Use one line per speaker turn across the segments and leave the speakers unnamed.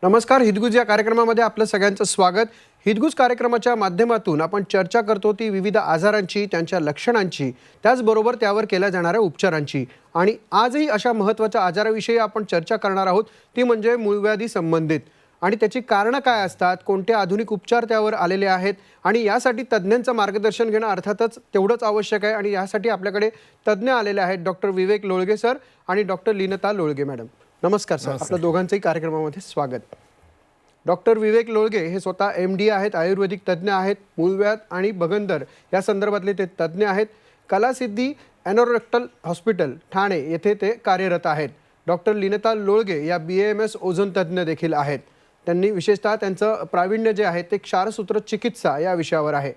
नमस्कार. हितगुज या कार्यक्रमामध्ये आपलं सगळ्यांचं स्वागत. हितगुज कार्यक्रमाच्या माध्यमातून आपण चर्चा करतो ती विविध आजारांची, त्यांच्या लक्षणांची, त्याचबरोबर त्यावर केल्या जाणाऱ्या उपचारांची. आणि आजही अशा महत्त्वाच्या आजाराविषयी आपण चर्चा करणार आहोत, ती म्हणजे मूळव्याधी संबंधित. आणि त्याची कारणं काय असतात, कोणते आधुनिक उपचार त्यावर आलेले आहेत आणि यासाठी तज्ज्ञांचं मार्गदर्शन घेणं अर्थातच तेवढंच आवश्यक आहे. आणि यासाठी आपल्याकडे तज्ज्ञ आलेले आहेत, डॉक्टर विवेक लोळगे सर आणि डॉक्टर लीनता लोळगे मॅडम. नमस्कार सर, आपलं दोघांचंही कार्यक्रमामध्ये स्वागत. डॉक्टर विवेक लोळगे हे स्वतः MD आहेत, आयुर्वेदिक तज्ज्ञ आहेत, मूळव्याध आणि भगंदर या संदर्भातले ते तज्ज्ञ आहेत. कलासिद्धी एनोरेक्टल हॉस्पिटल ठाणे येथे ते कार्यरत आहेत. डॉक्टर लीनता लोळगे या BAMS ओझोन तज्ज्ञ देखील आहेत. त्यांनी विशेषतः त्यांचं प्रावीण्य जे आहे ते क्षारसूत्र चिकित्सा या विषयावर आहे.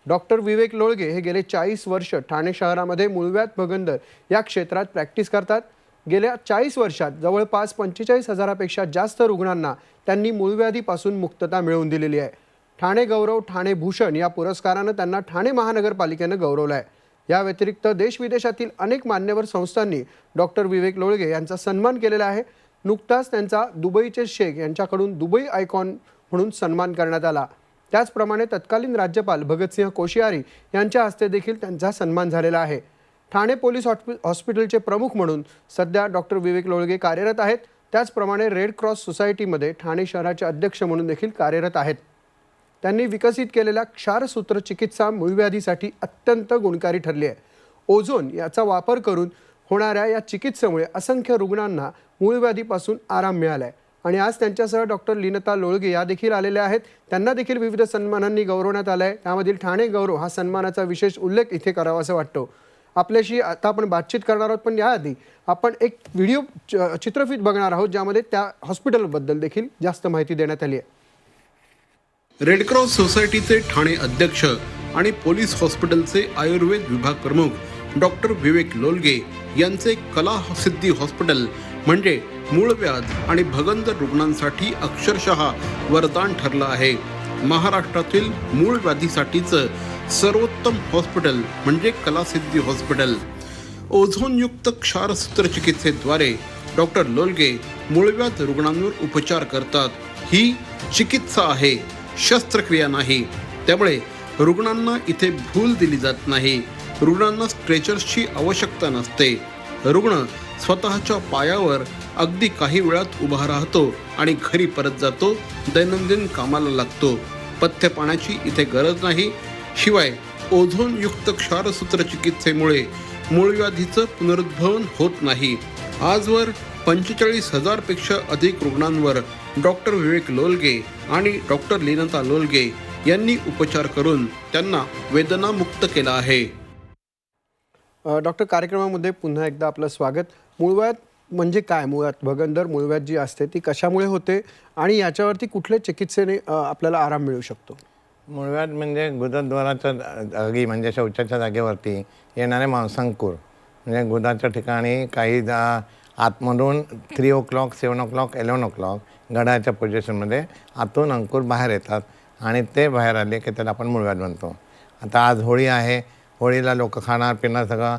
डॉक्टर विवेक लोळगे हे गेले 40 वर्ष ठाणे शहरामध्ये मूळव्याध भगंदर या क्षेत्रात प्रॅक्टिस करतात. गेल्या 40 वर्षात जवळपास 45 हजारापेक्षा जास्त रुग्णांना त्यांनी मूळव्याधीपासून मुक्तता मिळवून दिलेली आहे. ठाणे गौरव, ठाणे भूषण या पुरस्कारानं त्यांना ठाणे महानगरपालिकेनं गौरवलं आहे. या व्यतिरिक्त देशविदेशातील अनेक मान्यवर संस्थांनी डॉक्टर विवेक लोळगे यांचा सन्मान केलेला आहे. नुकताच त्यांचा दुबईचे शेख यांच्याकडून दुबई आयकॉन म्हणून सन्मान करण्यात आला. त्याचप्रमाणे तत्कालीन राज्यपाल भगतसिंह कोश्यारी यांच्या हस्ते देखील त्यांचा सन्मान झालेला आहे. ठाणे पोलीस हॉस्पिटलचे प्रमुख म्हणून सध्या डॉक्टर विवेक लोळगे कार्यरत आहेत. त्याचप्रमाणे रेड क्रॉस सोसायटीमध्ये ठाणे शहराचे अध्यक्ष म्हणून देखील कार्यरत आहेत. त्यांनी विकसित केलेल्या क्षारसूत्र चिकित्सा मूळव्याधीसाठी अत्यंत गुणकारी ठरली आहे. ओझोन याचा वापर करून होणाऱ्या या चिकित्सेमुळे असंख्य रुग्णांना मूळव्याधीपासून आराम मिळाला आहे. आणि आज त्यांच्यासह डॉक्टर लीनता लोळगे या देखील आलेल्या आहेत. त्यांना देखील विविध सन्मानांनी गौरवण्यात आलं आहे. त्यामधील ठाणे गौरव हा सन्मानाचा विशेष उल्लेख इथे करावा असं वाटतो. आपल्याशी आता आपण बातचीत करणार आहोत, पण याआधी आपण एक व्हिडिओ चित्रफित बघणार आहोत ज्यामध्ये त्या हॉस्पिटलबद्दल देखील जास्त माहिती देण्यात आली आहे.
रेड क्रॉस सोसायटीचे ठाणे अध्यक्ष आणि पोलीस हॉस्पिटलचे आयुर्वेद विभाग प्रमुख डॉक्टर विवेक लोळगे यांचे कलासिद्धी हॉस्पिटल म्हणजे मूळव्याध आणि भगंदर रुग्णांसाठी अक्षरशः वरदान ठरलं आहे. महाराष्ट्रातील मूळव्याधीसाठीचं सर्वोत्तम हॉस्पिटल म्हणजे कलासिद्धी हॉस्पिटल. ओझोनयुक्त क्षारसूत्र चिकित्सेद्वारे डॉक्टर लोळगे मूळव्याध रुग्णांवर उपचार करतात. ही चिकित्सा आहे, शस्त्रक्रिया नाही. त्यामुळे रुग्णांना इथे भूल दिली जात नाही. रुग्णांना स्ट्रेचर्सची आवश्यकता नसते. रुग्ण स्वतःच्या पायावर अगदी काही वेळात उभा राहतो आणि घरी परत जातो, दैनंदिन कामाला लागतो. पथ्य पाण्याची इथे गरज नाही. शिवाय ओझोनयुक्त क्षारसूत्र चिकित्सेमुळे मूळव्याधीचं पुनरुद्भवन होत नाही. आजवर 45,000 पेक्षा अधिक रुग्णांवर डॉक्टर विवेक लोळगे आणि डॉक्टर लीनता लोळगे यांनी उपचार करून त्यांना वेदनामुक्त केला आहे.
डॉक्टर, कार्यक्रमामध्ये पुन्हा एकदा आपलं स्वागत. मूळव्याध म्हणजे काय? मूळव्याध भगंदर मूळव्याध जी असते ती कशामुळे होते आणि याच्यावरती कुठल्या चिकित्सेने आपल्याला आराम मिळू शकतो?
मूळव्याध म्हणजे गुदद्वाराच्या जागी म्हणजे शौचाच्या जागेवरती येणारे मांसांकुर. म्हणजे गुदाच्या ठिकाणी काही आतमधून 3 o'clock, 7 o'clock, 11 o'clock घड्याळाच्या पोझिशनमध्ये आतून अंकुर बाहेर येतात आणि ते बाहेर आले की त्याला आपण मूळव्याध म्हणतो. आता आज होळी आहे, होळीला लोक खाणार पिणार सगळं.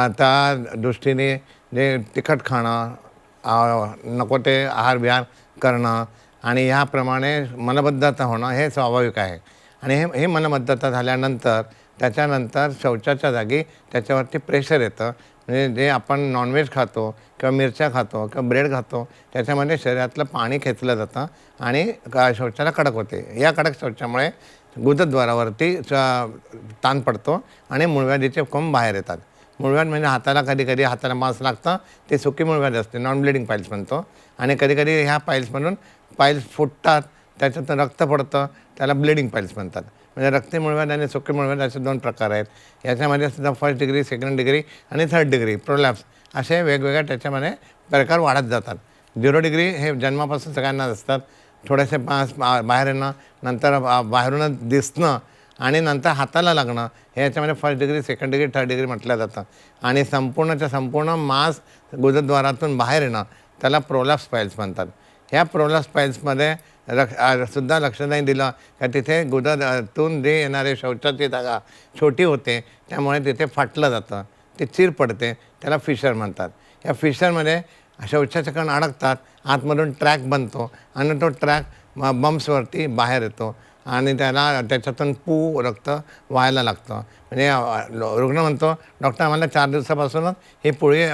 त्या दृष्टीने जे तिखट खाणं, नको ते आहार विहार करणं आणि ह्याप्रमाणे मनबद्धता होणं हे स्वाभाविक आहे. आणि हे मनबद्धता झाल्यानंतर त्याच्यानंतर शौचाच्या जागी त्याच्यावरती प्रेशर येतं. म्हणजे जे आपण नॉनव्हेज खातो किंवा मिरच्या खातो किंवा ब्रेड खातो त्याच्यामध्ये शरीरातलं पाणी खेचलं जातं आणि शौचाला कडक होते. या कडक शौचामुळे गुदद्वारावरती ताण पडतो आणि मूळव्याधीचे कोंब बाहेर येतात. मूळव्याध म्हणजे हाताला कधी हाताला मांस लागतं, ते सुकी मूळव्याध असते, नॉन ब्लिडिंग पाईल्स म्हणतो. आणि कधी ह्या पाईल्समधून पाईल्स फुटतात, त्याच्यातून रक्त पडतं, त्याला ब्लिडिंग पाईल्स म्हणतात. म्हणजे रक्ती मूळव्याध आणि सुकी मूळव्याध असे 2 प्रकार आहेत. याच्यामध्ये सुद्धा 1st डिग्री, 2nd डिग्री आणि 3rd डिग्री प्रोलॅप्स असे वेगवेगळ्या त्याच्यामध्ये प्रकार वाढत जातात. 0 डिग्री हे जन्मापासून सगळ्यांना असतात. थोडेसे बाहेर येणं, नंतर बाहेरूनच दिसणं आणि नंतर हाताला लागणं हे याच्यामध्ये 1st degree, 2nd degree, 3rd degree म्हटलं जातं. आणि संपूर्णच्या संपूर्ण मांस गुदद्वारातून बाहेर येणं त्याला प्रोलॅप्स पाईल्स म्हणतात. ह्या प्रोलॅप्स पाईल्समध्ये सुद्धा लक्ष नाही दिलं का तिथे गुदातून जे येणारे शौचाची जागा छोटी होते, त्यामुळे तिथे फाटलं जातं, ते चीर पडते, त्याला फिशर म्हणतात. या फिशरमध्ये शौचाचे कण अडकतात, आतमधून ट्रॅक बनतो आणि तो ट्रॅक बम्प्सवरती बाहेर येतो आणि त्याच्यातून रक्त व्हायला लागतं. म्हणजे रुग्ण म्हणतो, डॉक्टर आम्हाला 4 दिवसापासूनच ही पुळी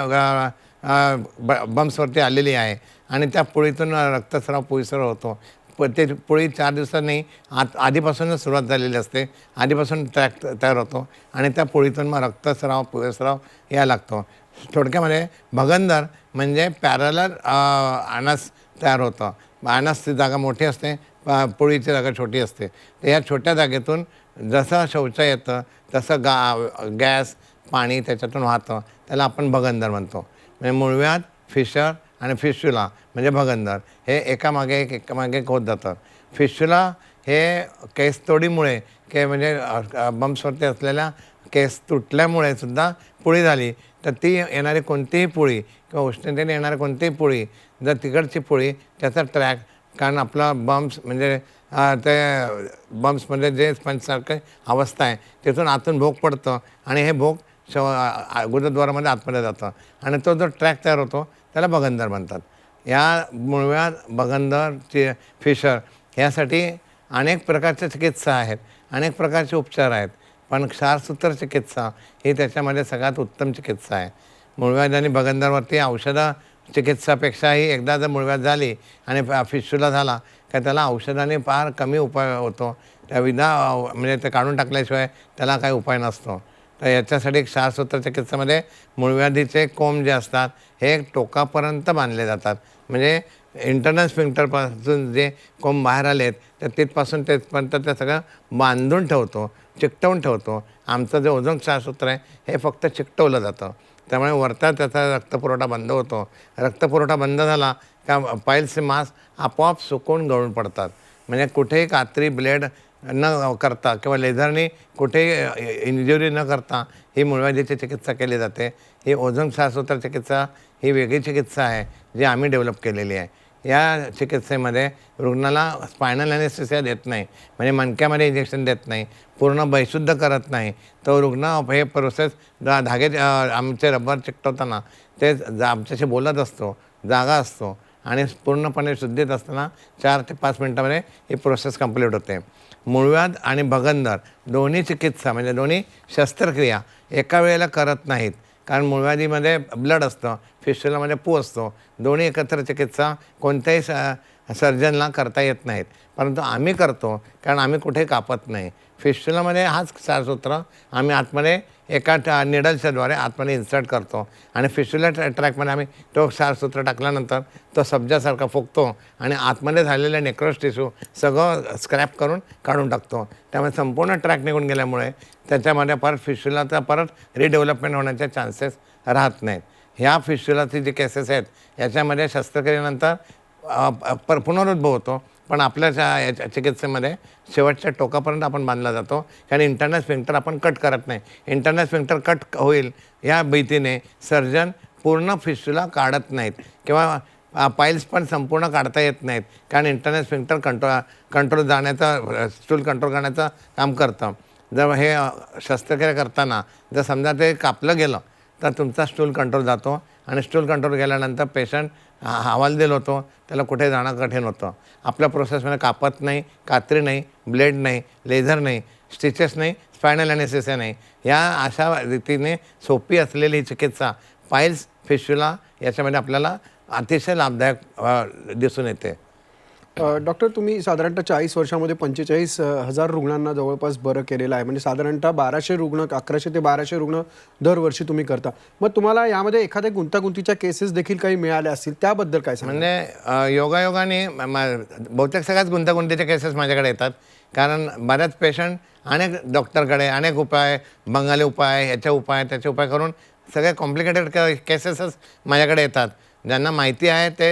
बम्प्सवरती आलेली आहे आणि त्या पुळीतून रक्तस्राव पुळीसर होतो. ते पुळी 4 दिवसांनी आधीपासूनच सुरुवात झालेली असते, आधीपासून ट्रॅक तयार होतो आणि त्या पुळीतून मग रक्तस्राव पुळीस्राव यायला लागतो. थोडक्यामध्ये भगंदर म्हणजे पॅरलर आनस तयार होतं. आनसची जागा मोठी असते, पुळीची जागा छोटी असते. तर या छोट्या जागेतून जसं शौच येतं तसं गॅस पाणी त्याच्यातून वाहतं, त्याला आपण भगंदर म्हणतो. म्हणजे मूळव्याध, फिशर आणि फिस्च्युला म्हणजे भगंदर हे एकामागे एक होत जातं. फिस्च्युला हे केसतोडीमुळे म्हणजे बम्प्सवरती असलेल्या केस तुटल्यामुळे सुद्धा पुळी झाली तर ती येणारी कोणतीही पुळी किंवा उष्णतेने येणारी कोणतीही पुळी, जर तिकडची पुळी त्याचा ट्रॅक, कारण आपला बम्प्स म्हणजे ते बम्प्समध्ये जे स्पंजसारखं अवस्था आहे तिथून आतून भोग पडतं आणि हे भोग गुदद्वारामध्ये आतमध्ये जातं आणि तो जो ट्रॅक तयार होतो त्याला भगंदर म्हणतात. या मूळव्याध, भगंदर, फिशर यासाठी अनेक प्रकारच्या चिकित्सा आहेत, अनेक प्रकारचे उपचार आहेत, पण क्षारसूत्र चिकित्सा ही त्याच्यामध्ये सगळ्यात उत्तम चिकित्सा आहे. मूळव्याध आणि भगंदरवरती औषधं चिकित्सापेक्षाही एकदा जर मूळव्याध झाली आणि फिस्च्युला झाला का त्याला औषधाने फार कमी उपाय होतो. त्या म्हणजे ते काढून टाकल्याशिवाय त्याला काही उपाय नसतो. तर याच्यासाठी क्षारसूत्र चिकित्सेमध्ये मूळव्याधीचे कोंब जे असतात हे टोकापर्यंत बांधले जातात. म्हणजे इंटरनल स्फिंक्टरपासून जे कोंब बाहेर आलेत तर तिथपासून तेथपर्यंत ते सगळं बांधून ठेवतो, चिकटवून ठेवतो. आमचं जे ओझोन क्षारसूत्र आहे हे फक्त चिकटवलं जातं, त्यामुळे वरता त्याचा रक्तपुरवठा बंद होतो. रक्तपुरवठा बंद झाला का पाईल्सचे मांस आपोआप सुकून गळून पडतात. म्हणजे कुठेही कात्री ब्लेड न करता किंवा लेझरने कुठेही इंजुरी न करता ही मूळव्याधीची चिकित्सा केली जाते. ही ओझोन क्षारसूत्र चिकित्सा ही वेगळी चिकित्सा आहे जी आम्ही डेव्हलप केलेली आहे. या चिकित्सेमध्ये रुग्णाला स्पायनल ॲनेस्थेसिया देत नाही, म्हणजे मणक्यामध्ये इंजेक्शन देत नाही, पूर्ण बेशुद्ध करत नाही. तो रुग्ण हे प्रोसेस धागे आमचे रबर चिकटवताना ते आमच्याशी बोलत असतो, जागा असतो आणि पूर्णपणे शुद्धीत असताना 4 ते 5 मिनटामध्ये ही प्रोसेस कंप्लीट होते. मूळव्याध आणि भगंदर दोन्ही चिकित्सा म्हणजे दोन्ही शस्त्रक्रिया एका वेळेला करत नाहीत, कारण मूळव्याधीमध्ये ब्लड असतं, फिस्च्युलामध्ये पू असतो. दोन्ही एकत्र चिकित्सा कोणत्याही सर्जनला करता येत नाहीत, परंतु आम्ही करतो कारण आम्ही कुठे कापत नाही. फिस्च्युलामध्ये हाच क्षारसूत्र आम्ही आतमध्ये एका निडलच्याद्वारे आतमध्ये इन्सर्ट करतो आणि फिस्च्युला ट्रॅकमध्ये आम्ही तो क्षारसूत्र टाकल्यानंतर तो सब्जासारखा फुगतो आणि आतमध्ये झालेले नेक्रोस टिश्यू सगळं स्क्रॅप करून काढून टाकतो. त्यामुळे संपूर्ण ट्रॅक निघून गेल्यामुळे त्याच्यामध्ये परत फिस्च्युलाचा परत रिडेव्हलपमेंट होण्याचे चान्सेस राहत नाहीत. ह्या फिस्च्युलाची जी केसेस आहेत याच्यामध्ये शस्त्रक्रियेनंतर पुनरुद्भव होतो, पण आपल्या चिकित्सेमध्ये शेवटच्या टोकापर्यंत आपण बांधला जातो, कारण इंटरनल स्फिंक्टर आपण कट करत नाही. इंटरनल स्फिंक्टर कट होईल या भीतीने सर्जन पूर्ण फिस्च्युला काढत नाहीत किंवा पाईल्स पण संपूर्ण काढता येत नाहीत, कारण इंटरनल स्फिंक्टर कंट्रोल जाण्याचं, स्टूल कंट्रोल करण्याचं काम करतं. जर हे शस्त्रक्रिया करताना जर समजा ते कापलं गेलं तर तुमचा स्टूल कंट्रोल जातो आणि स्टूल कंट्रोल गेल्यानंतर पेशंट हवालदिल होतो, त्याला कुठे जाणं कठीण होतं. आपल्या प्रोसेसमध्ये कापत नाही, कात्री नाही, ब्लेड नाही, लेझर नाही, स्टिचेस नाही, स्पायनल ॲनेस्थेसिया नाही. या अशा रीतीने सोपी असलेली चिकित्सा पाईल्स, फिस्च्युला याच्यामध्ये आपल्याला अतिशय लाभदायक दिसून येते.
डॉक्टर, तुम्ही साधारणतः 40 वर्षामध्ये 45,000 रुग्णांना जवळपास बरं केलेलं आहे. म्हणजे साधारणतः 1200 रुग्ण, 1100 ते 1200 रुग्ण दरवर्षी तुम्ही करता. मग तुम्हाला यामध्ये एखाद्या गुंतागुंतीच्या केसेस देखील काही मिळाल्या असतील, त्याबद्दल काय सांगा?
म्हणजे योगायोगाने बहुतेक सगळ्याच गुंतागुंतीच्या केसेस माझ्याकडे येतात, कारण बऱ्याच पेशंट अनेक डॉक्टरकडे अनेक उपाय, बंगाली उपाय, याचे उपाय त्याचे उपाय करून सगळे कॉम्प्लिकेटेड केसेसच माझ्याकडे येतात. ज्यांना माहिती आहे ते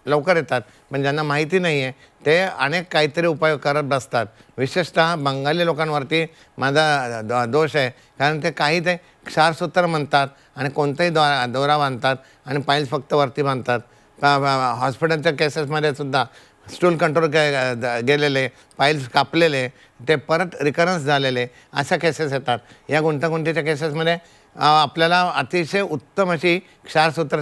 लवकर येतात, पण ज्यांना माहिती नाही आहे ते अनेक काहीतरी उपाय करत बसतात. विशेषतः बंगाली लोकांवरती माझा दोष आहे, कारण ते काही ते क्षारसूत्र म्हणतात आणि कोणताही दोरा बांधतात आणि पाईल्स फक्त वरती बांधतात. हॉस्पिटलच्या केसेसमध्ये सुद्धा स्टूल कंट्रोल गेलेले, पाईल्स कापलेले, ते परत रिकरन्स झालेले अशा केसेस येतात. या गुंतागुंतीच्या केसेसमध्ये आपल्याला अतिशय उत्तम अशी क्षारसूत्र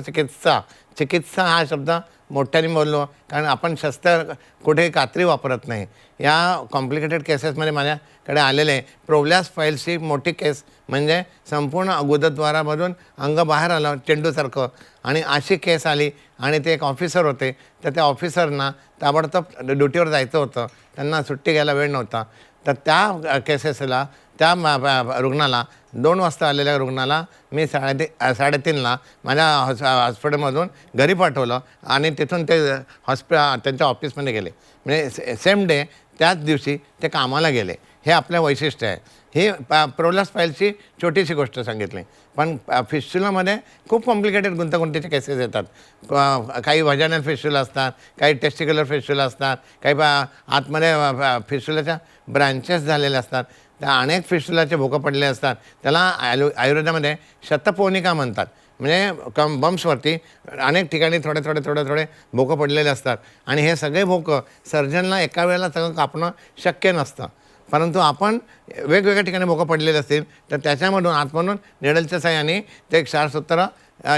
चिकित्सा हा शब्द मोठ्याने बोललो, कारण आपण शस्त्र कुठे कात्री वापरत नाही. या कॉम्प्लिकेटेड केसेसमध्ये माझ्याकडे आलेले प्रोव्हॅस फाईल्सची मोठी केस म्हणजे संपूर्ण गुदद्वारामधून अंग बाहेर आलं चेंडूसारखं, आणि अशी केस आली. आणि ते एक ऑफिसर होते, तर त्या ऑफिसरना ताबडतोब ड्युटीवर जायचं होतं, त्यांना सुट्टी घ्यायला वेळ नव्हता. तर त्या केसेसला त्या रुग्णाला 2 वाजता आलेल्या रुग्णाला मी 3:30ला माझ्या हॉस्पिटलमधून घरी पाठवलं आणि तिथून ते त्यांच्या ऑफिसमध्ये गेले. म्हणजे सेम डे त्याच दिवशी ते कामाला गेले. हे आपलं वैशिष्ट्य आहे. ही प्रोव्हॅस फाईलची छोटीशी गोष्ट सांगितली. पण फिस्च्युलामध्ये खूप कॉम्प्लिकेटेड गुंतागुंतीचे केसेस येतात. काही व्हाजायनल फिस्च्युला असतात, काही टेस्टिक्युलर फिस्च्युला असतात, काही आतमध्ये फिस्च्युलाच्या ब्रांचेस झालेले असतात. त्या अनेक फिस्च्युलाचे भोकं पडलेले असतात. त्याला आयुर्वेदामध्ये शतपोनिका म्हणतात. म्हणजे बम्प्सवरती अनेक ठिकाणी थोडे भोकं पडलेले असतात. आणि हे सगळे भोकं सर्जनला एका वेळेला सगळं कापणं शक्य नसतं. परंतु आपण वेगवेगळ्या ठिकाणी भोकं पडलेले असतील तर त्याच्यामधून आतमधून निडलच्या साहाय्याने ते क्षारसूत्र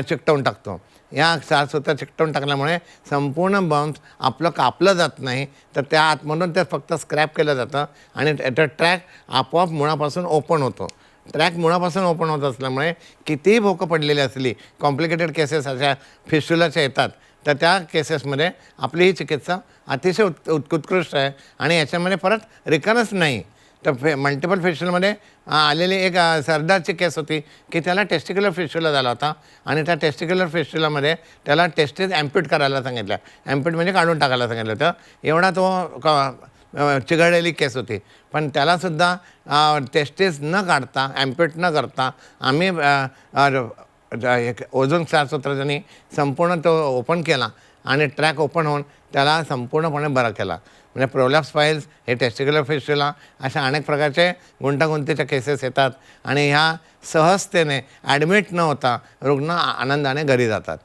चिकटवून टाकतो. या क्षारसूत्र चिकटवून टाकल्यामुळे संपूर्ण बम्प्स आपलं कापलं जात नाही, तर त्या आतमधून ते फक्त स्क्रॅप केलं जातं आणि त्याचा ट्रॅक आपोआप मुळापासून ओपन होतो. ट्रॅक मुळापासून ओपन होत असल्यामुळे कितीही भोकं पडलेली असली, कॉम्प्लिकेटेड केसेस अशा फिस्च्युलाच्या येतात, तर त्या केसेसमध्ये आपली ही चिकित्सा अतिशय उत्कृष्ट आहे. आणि याच्यामध्ये परत रिकरन्स नाही. तर मल्टिपल फिस्च्युलामध्ये आलेली एक सरदारची केस होती की त्याला टेस्टिक्युलर फिस्च्युला झाला होता आणि त्या टेस्टिक्युलर फिस्च्युलामध्ये त्याला टेस्टीज ॲम्प्यूट करायला सांगितलं. ॲम्प्यूट म्हणजे काढून टाकायला सांगितलं होतं. एवढा तो चिघळलेली केस होती. पण त्यालासुद्धा टेस्टीज न काढता, ॲम्प्यूट न करता आम्ही एक ओझोन क्षारसूत्राने संपूर्ण तो ओपन केला आणि ट्रॅक ओपन होऊन त्याला संपूर्णपणे बरा केला. म्हणजे प्रोव्हॅस फाईल्स, हे टेस्टिक्युलर फिस्च्युला, अशा अनेक प्रकारचे गुंतागुंतीच्या केसेस येतात आणि ह्या सहजतेने ॲडमिट न होता रुग्ण आनंदाने घरी जातात.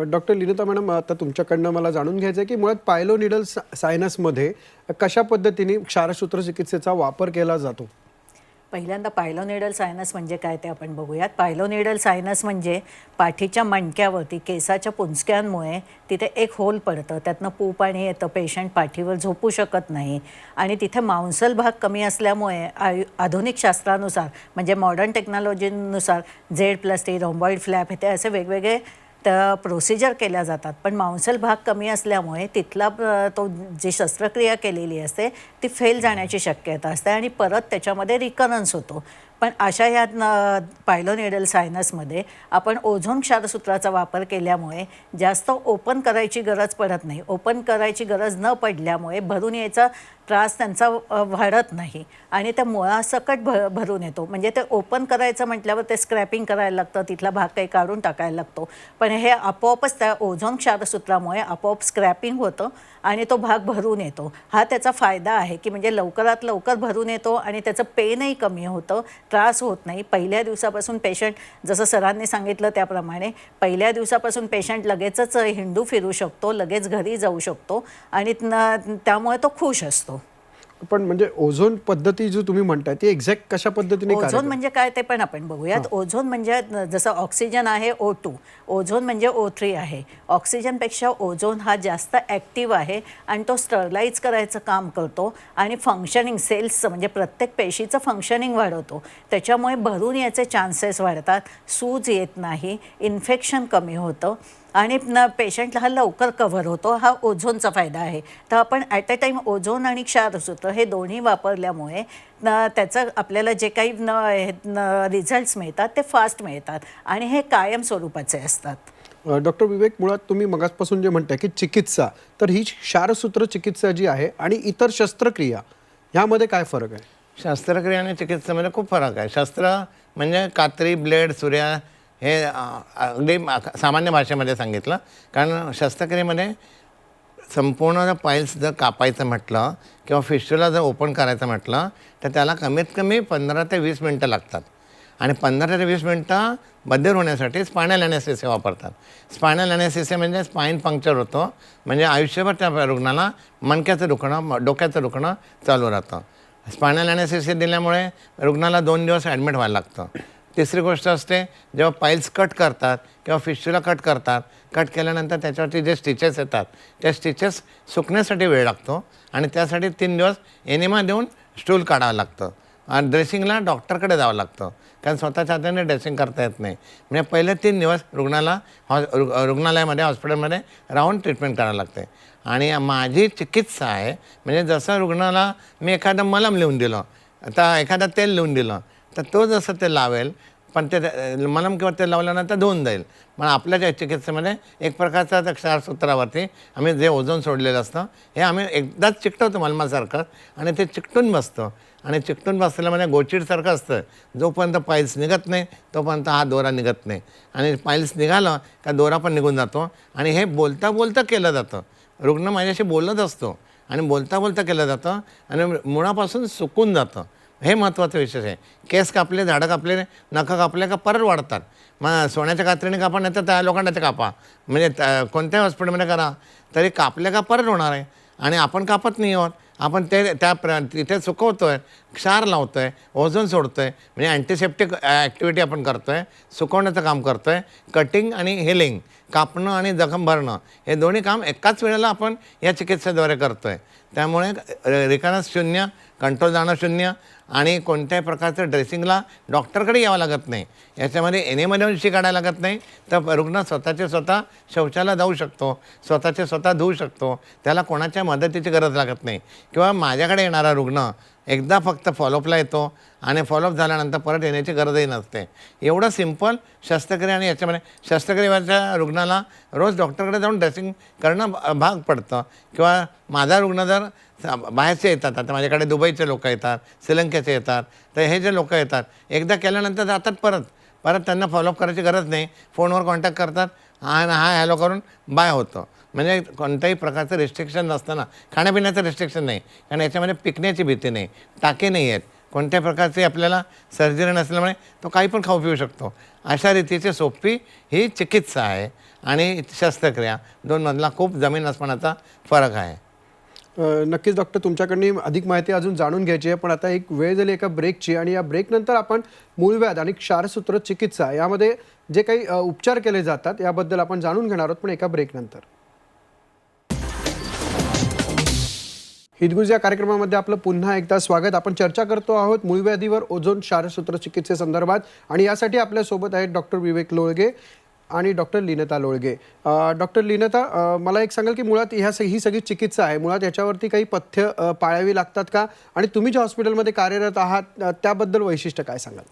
डॉक्टर लीनता मॅडम, आता तुमच्याकडनं मला जाणून घ्यायचं आहे की मुळात पायलोनिडल सायनसमध्ये कशा पद्धतीने क्षारसूत्र चिकित्सेचा वापर केला जातो?
पहिल्यांदा पायलोनिडल सायनस म्हणजे काय ते आपण बघूयात. पायलोनिडल सायनस म्हणजे पाठीच्या मणक्यावरती केसाच्या पुंजक्यांमुळे तिथे एक होल पडतं, त्यातनं पू पाणी येतं, पेशंट पाठीवर झोपू शकत नाही आणि तिथे मांसल भाग कमी असल्यामुळे आधुनिक शास्त्रानुसार म्हणजे मॉडर्न टेक्नॉलॉजीनुसार Z+T, रोम्बॉइड फ्लॅप, हे असे वेगवेगळे त्या प्रोसिजर केल्या जातात. पण मांसल भाग कमी असल्यामुळे तिथला तो जी शस्त्रक्रिया केलेली असते ती फेल जाण्याची शक्यता असते आणि परत त्याच्यामध्ये रिकरन्स होतो. पण अशा या पायलोनिडल सायनसमध्ये आपण ओझोन क्षारसूत्राचा वापर केल्यामुळे जास्त ओपन करायची गरज पडत नाही. ओपन करायची गरज न पडल्यामुळे भरून यायचा त्रास त्यांचा वाढत नाही आणि त्या मुळासकट भरून येतो. म्हणजे ते ओपन करायचं म्हटल्यावर ते स्क्रॅपिंग करायला लागतं, तिथला भाग काही काढून टाकायला लागतो. पण हे आपोआपच त्या ओझोन क्षारसूत्रामुळे आपोआप स्क्रॅपिंग होतं आणि तो भाग भरून येतो. हा त्याचा फायदा आहे की म्हणजे लवकरात लवकर भरून येतो आणि त्याचं पेनही कमी होतं, त्रास होत नाही. पहिल्या दिवसापासून पेशंट, जसं सरांनी सांगितलं त्याप्रमाणे, पहिल्या दिवसापासून पेशंट लगेचच हिंडू फिरू शकतो, लगेच घरी जाऊ शकतो आणि त्यामुळे तो खुश असतो.
पण म्हणजे ओझोन पद्धती जो तुम्ही म्हणताय ती एक्झॅक्ट कशा पद्धतीने कार्य
ओझोन म्हणजे काय ते पण आपण बघूयात. ओझोन म्हणजे जसं ऑक्सिजन आहे O2, ओझोन म्हणजे O3 आहे. ऑक्सिजनपेक्षा ओझोन हा जास्त ॲक्टिव्ह आहे आणि तो स्टरलाइज करायचं काम करतो आणि फंक्शनिंग सेल्सचं म्हणजे प्रत्येक पेशीचं फंक्शनिंग वाढवतो. त्याच्यामुळे भरून याचे चान्सेस वाढतात, सूज येत नाही, इन्फेक्शन कमी होतं आणि पेशंटला हा लवकर कव्हर होतो. हा ओझोनचा फायदा आहे. तर आपण ॲट अ टाईम ओझोन आणि क्षारसूत्र हे दोन्ही वापरल्यामुळे त्याचं आपल्याला जे काही रिझल्ट्स मिळतात ते फास्ट मिळतात आणि हे कायम स्वरूपाचे असतात.
डॉक्टर विवेक, मुळात तुम्ही मगासपासून जे म्हणताय की चिकित्सा, तर ही क्षारसूत्र चिकित्सा जी आहे आणि इतर शस्त्रक्रिया ह्यामध्ये काय फरक आहे?
शस्त्रक्रिया आणि चिकित्सेमध्ये खूप फरक आहे. शस्त्र म्हणजे कात्री, ब्लेड, सुऱ्या, हे अगदी सामान्य भाषेमध्ये सांगितलं. कारण शस्त्रक्रियेमध्ये संपूर्ण पाईल्स जर कापायचं म्हटलं किंवा फिस्च्युला जर ओपन करायचं म्हटलं तर त्याला कमीत कमी 15 ते 20 मिनटं लागतात आणि 15 ते 20 मिनटं बधीर होण्यासाठी स्पायनल ॲनेस्थेसिया वापरतात. स्पायनल ॲनेस्थेसिया म्हणजे स्पाईन पंक्चर होतो, म्हणजे आयुष्यभर त्या रुग्णाला मणक्याचं दुखणं, डोक्याचं दुखणं चालू राहतं. स्पायनल ॲनेस्थेसिया दिल्यामुळे रुग्णाला 2 दिवस ॲडमिट व्हायला लागतं. तिसरी गोष्ट असते, जेव्हा पाईल्स कट करतात किंवा फिश्यूला कट करतात, कट केल्यानंतर त्याच्यावरती जे स्टिचेस येतात त्या स्टिचेस सुकण्यासाठी वेळ लागतो आणि त्यासाठी 3 दिवस एनिमा देऊन स्टूल काढावं लागतं आणि ड्रेसिंगला डॉक्टरकडे जावं लागतं, कारण स्वतःच्या हाताने ड्रेसिंग करता येत नाही. म्हणजे पहिले 3 दिवस रुग्णालयामध्ये हॉस्पिटलमध्ये राहून ट्रीटमेंट करावं लागते. आणि माझी चिकित्सा आहे म्हणजे जसं रुग्णाला मी एखादं मलम लिहून दिलं, आता एखादं तेल लिहून दिलं तर तो जसं ते लावेल, पण ते मलम किंवा तेल लावल्यानंतर धुवून जाईल. पण आपल्या ज्या चिकित्सेमध्ये एक प्रकारचा त्या क्षारसूत्रावरती आम्ही जे ओझोन सोडलेलं असतं हे आम्ही एकदाच चिकटवतो मलमासारखं आणि ते चिकटून बसतं आणि चिकटून बसलेलं म्हणजे गोचिडसारखं असतं. जोपर्यंत पाईल्स निघत नाही तोपर्यंत हा दोरा निघत नाही आणि पाईल्स निघालं का दोरा पण निघून जातो. आणि हे बोलता बोलता केलं जातं. रुग्ण माझ्याशी बोलत असतो आणि बोलता बोलता केलं जातं आणि मुळापासून सुकून जातं. हे महत्त्वाचं विशेष आहे. केस कापले, झाडं कापले, नखं कापले का परत वाढतात. मग सोन्याच्या कात्रीने कापा नाही तर त्या लोखंडाचे ते कापा, म्हणजे कोणत्याही हॉस्पिटलमध्ये करा तरी कापले का परत होणार आहे. आणि आपण कापत नाही आहोत, आपण तिथे सुकवतो आहे, क्षार लावतो आहे, ओझोन सोडतो आहे, म्हणजे अँटीसेप्टिक ॲक्टिव्हिटी आपण करतो आहे, सुकवण्याचं काम करतो आहे. कटिंग आणि हिलिंग, कापणं आणि जखम भरणं हे दोन्ही काम एकाच वेळेला आपण या चिकित्सेद्वारे करतो आहे. त्यामुळे रिकरन्स शून्य, कंट्रोल जाणं शून्य आणि कोणत्याही प्रकारचं ड्रेसिंगला डॉक्टरकडे यावं लागत नाही. याच्यामध्ये एनेमध्ये उंशी काढायला लागत नाही, तर रुग्ण स्वतः शौचाला जाऊ शकतो, स्वतः धुवू शकतो, त्याला कोणाच्या मदतीची गरज लागत नाही. किंवा माझ्याकडे येणारा रुग्ण एकदा फक्त फॉलोअपला येतो आणि फॉलोअप झाल्यानंतर परत येण्याची गरजही नसते. एवढं सिम्पल शस्त्रक्रिया. आणि याच्यामध्ये शस्त्रक्रियेच्या रुग्णाला रोज डॉक्टरकडे जाऊन ड्रेसिंग करणं भाग पडतं. किंवा माझा रुग्ण जर बाहेरचे येतात, आता माझ्याकडे दुबईचे लोक येतात, श्रीलंकेचे येतात, तर हे जे लोक येतात एकदा केल्यानंतर जातात परत त्यांना फॉलोअप करायची गरज नाही. फोनवर कॉन्टॅक्ट करतात आणि ह्या हॅलो करून बाय होतं. म्हणजे कोणत्याही प्रकारचं रिस्ट्रिक्शन नसताना, खाण्यापिण्याचं रिस्ट्रिक्शन नाही, कारण याच्यामध्ये पिकण्याची भीती नाही, टाके नाही आहेत, कोणत्याही प्रकारची आपल्याला सर्जरी नसल्यामुळे तो काही पण खाऊ पिऊ शकतो. अशा रीतीची सोपी ही चिकित्सा आहे आणि शस्त्रक्रिया दोनमधला खूप जमीन आसमानाचा फरक आहे.
नक्कीच डॉक्टर, तुमच्याकडून अधिक माहिती अजून जाणून घ्यायची आहे, पण आता एक वेळ झाली एका ब्रेकची आणि या ब्रेकनंतर आपण मूळव्याध आणि क्षारसूत्र चिकित्सा यामध्ये जे काही उपचार केले जातात याबद्दल आपण जाणून घेणार आहोत, पण एका ब्रेकनंतर. हितगुज या कार्यक्रमामध्ये आपलं पुन्हा एकदा स्वागत. आपण चर्चा करतो आहोत मूळव्याधीवर ओझोन क्षारसूत्र चिकित्सेसंदर्भात आणि यासाठी आपल्यासोबत आहेत डॉक्टर विवेक लोळगे आणि डॉक्टर लीनता लोळगे. डॉक्टर लीनता, मला एक सांगाल की मुळात ही सगळी चिकित्सा आहे, मुळात याच्यावरती काही पथ्य पाळावी लागतात का, आणि तुम्ही ज्या हॉस्पिटलमध्ये कार्यरत आहात त्याबद्दल वैशिष्ट्य काय सांगाल?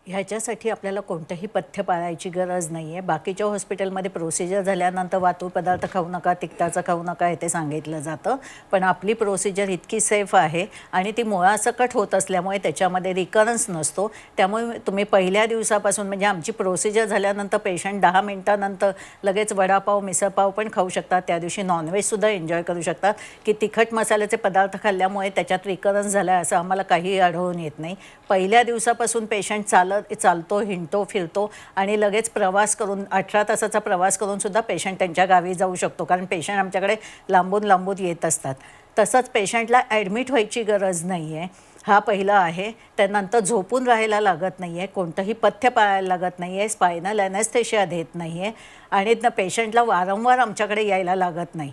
ह्याच्यासाठी आपल्याला कोणतंही पथ्य पाळायची गरज नाही आहे. बाकीच्या हॉस्पिटलमध्ये प्रोसिजर झाल्यानंतर वातूळ पदार्थ खाऊ नका, तिखटाचं खाऊ नका हे ते सांगितलं जातं, पण आपली प्रोसिजर इतकी सेफ आहे आणि ती मुळासकट होत असल्यामुळे त्याच्यामध्ये रिकरन्स नसतो. त्यामुळे तुम्ही पहिल्या दिवसापासून, म्हणजे आमची प्रोसिजर झाल्यानंतर पेशंट 10 मिनिटानंतर लगेच वडापाव, मिसळपाव पण खाऊ शकतात. त्या दिवशी नॉनव्हेजसुद्धा एन्जॉय करू शकतात. की तिखट मसाल्याचे पदार्थ खाल्ल्यामुळे त्याच्यात रिकरन्स झाला आहे असं आम्हाला काहीही आढळून येत नाही. पहिल्या दिवसापासून पेशंट चालतो, हिंडतो, फिरतो आणि लगेच प्रवास करून 18 तासाचा प्रवास करून सुद्धा पेशंट त्यांच्या गावी जाऊ शकतो, कारण पेशंट आमच्याकडे लांबून येत असतात. तसंच पेशंटला ॲडमिट व्हायची गरज नाही आहे, हा पहिला आहे. त्यानंतर झोपून राहायला लागत नाही आहे, कोणतंही पथ्य पाळायला लागत नाही आहे, स्पायनल ॲनेस्थेशिया देत नाही आहे आणि पेशंटला वारंवार आमच्याकडे यायला लागत नाही.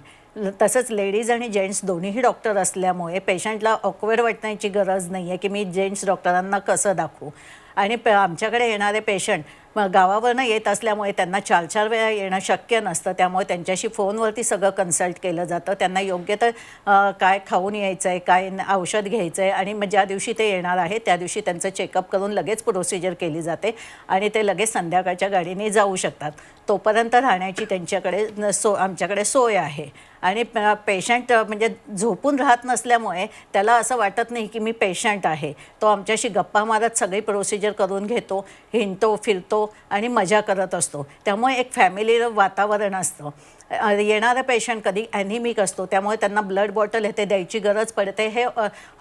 तसंच लेडीज आणि जेंट्स दोन्हीही डॉक्टर असल्यामुळे पेशंटला ऑकवर्ड वाटण्याची गरज नाही आहे की मी जेंट्स डॉक्टरांना कसं दाखवू. आणि आमच्याकडे येणारे पेशंट गावावरनं येत असल्यामुळे त्यांना 4-4 वेळा येणं शक्य नसतं, त्यामुळे त्यांच्याशी फोनवरती सगळं कन्सल्ट केलं जातं. त्यांना योग्य तर काय खाऊन यायचं आहे, काय औषध घ्यायचं आहे आणि मग ज्या दिवशी ते येणार आहे त्या दिवशी त्यांचं चेकअप करून लगेच प्रोसिजर केली जाते आणि ते लगेच संध्याकाळच्या गाडीने जाऊ शकतात. तोपर्यंत राहण्याची त्यांच्याकडे आमच्याकडे सोय आहे. आणि पेशंट म्हणजे झोपून राहत नसल्यामुळे त्याला असं वाटत नाही की मी पेशंट आहे. तो आमच्याशी गप्पा मारत सगळी प्रोसिजर करून घेतो, हिंडतो, फिरतो आणि मजा करत असतो. त्यामुळे एक फॅमिली वातावरण असतं. येणारा पेशंट कधी ॲनिमिक असतो, त्यामुळे त्यांना ब्लड बॉटल ते द्यायची गरज पडते. हे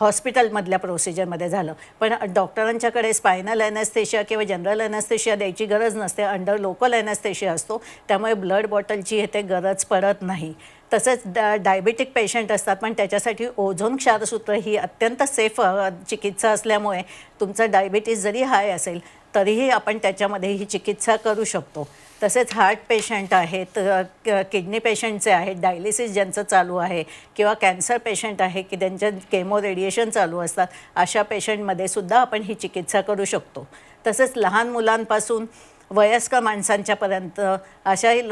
हॉस्पिटलमधल्या प्रोसिजरमध्ये झालं. पण डॉक्टरांच्याकडे स्पायनल ॲनेस्थेशिया किंवा जनरल ॲनेस्थेशिया द्यायची गरज नसते, अंडर लोकल ॲनेस्थेशिया असतो, त्यामुळे ब्लड बॉटलची ते गरज पडत नाही. तसंच डायबिटिक पेशंट असतात, पण त्याच्यासाठी ओझोन क्षारसूत्र ही अत्यंत सेफ चिकित्सा असल्यामुळे तुमचं डायबिटीस जरी हाय असेल तरीही आपण त्याच्यामध्ये ही चिकित्सा करू शकतो. तसेच हार्ट पेशंट आहेत, किडनी पेशंटचे आहेत, डायलिसिस ज्यांचं चालू आहे किंवा कॅन्सर पेशंट आहे की त्यांच्या केमो रेडिएशन चालू असतात, अशा पेशंटमध्ये सुद्धा आपण ही चिकित्सा करू शकतो. तसेच लहान मुलांपासून वयस्कर माणसांच्यापर्यंत अशाही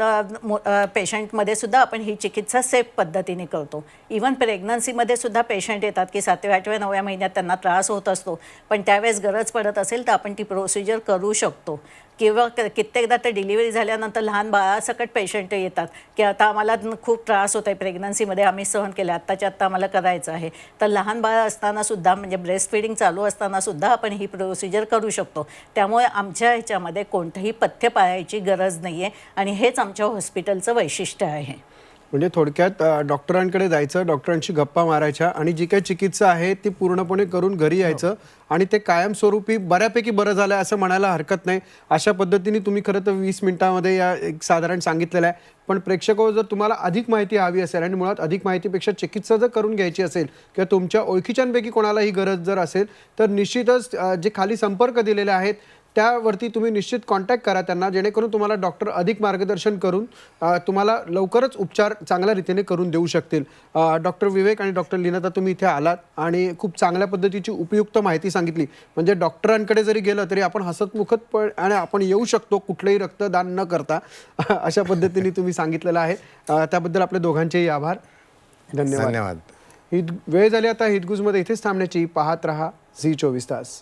पेशंटमध्ये सुद्धा आपण ही चिकित्सा सेफ पद्धतीने करतो. इवन प्रेग्नन्सीमध्ये सुद्धा पेशंट येतात की 7व्या 8व्या 9व्या महिन्यात त्यांना त्रास होत असतो, पण त्यावेळेस गरज पडत असेल तर आपण ती प्रोसिजर करू शकतो. किंवा कित्येकदा तर डिलिव्हरी झाल्यानंतर लहान बाळासकट पेशंट येतात की आता आम्हाला खूप त्रास होत आहे प्रेग्नन्सीमध्ये, आम्ही सहन केलं, आत्ताच्या आत्ता आम्हाला करायचं आहे. तर लहान बाळ असताना सुद्धा म्हणजे ब्रेस्ट फिडिंग चालू असताना सुद्धा आपण ही प्रोसिजर करू शकतो. त्यामुळे आमच्या ह्याच्यामध्ये कोणतंही पथ्य पाळायची गरज नाही आहे आणि हेच आमच्या हॉस्पिटलचं वैशिष्ट्य आहे.
म्हणजे थोडक्यात डॉक्टरांकडे जायचं, डॉक्टरांशी गप्पा मारायच्या आणि जी काही चिकित्सा आहे ती पूर्णपणे करून घरी यायचं आणि ते कायमस्वरूपी बऱ्यापैकी बरं झालं असं म्हणायला हरकत नाही. अशा पद्धतीने तुम्ही खरं तर 20 मिनिटामध्ये या एक साधारण सांगितलेलं आहे. पण प्रेक्षको, जर तुम्हाला अधिक माहिती हवी असेल आणि मुळात अधिक माहितीपेक्षा चिकित्सा जर करून घ्यायची असेल किंवा तुमच्या ओळखीच्यांपैकी कोणाला ही गरज जर असेल तर निश्चितच जे खाली संपर्क दिलेले आहेत त्यावरती तुम्ही निश्चित कॉन्टॅक्ट करा त्यांना, जेणेकरून तुम्हाला डॉक्टर अधिक मार्गदर्शन करून तुम्हाला लवकरच उपचार चांगल्या रीतीने करून देऊ शकतील. डॉक्टर विवेक आणि डॉक्टर लीनता, तुम्ही इथे आलात आणि खूप चांगल्या पद्धतीची उपयुक्त माहिती सांगितली. म्हणजे डॉक्टरांकडे जरी गेलं तरी आपण हसतमुखत पण आणि आपण येऊ शकतो कुठलंही रक्तदान न करता, अशा पद्धतीने तुम्ही सांगितलेलं आहे. त्याबद्दल आपले दोघांचेही आभार. धन्यवाद.
धन्यवाद.
ही वेळ झाली आता हितगुजमध्ये इथेच थांबण्याची. पाहत रहा झी 24 तास.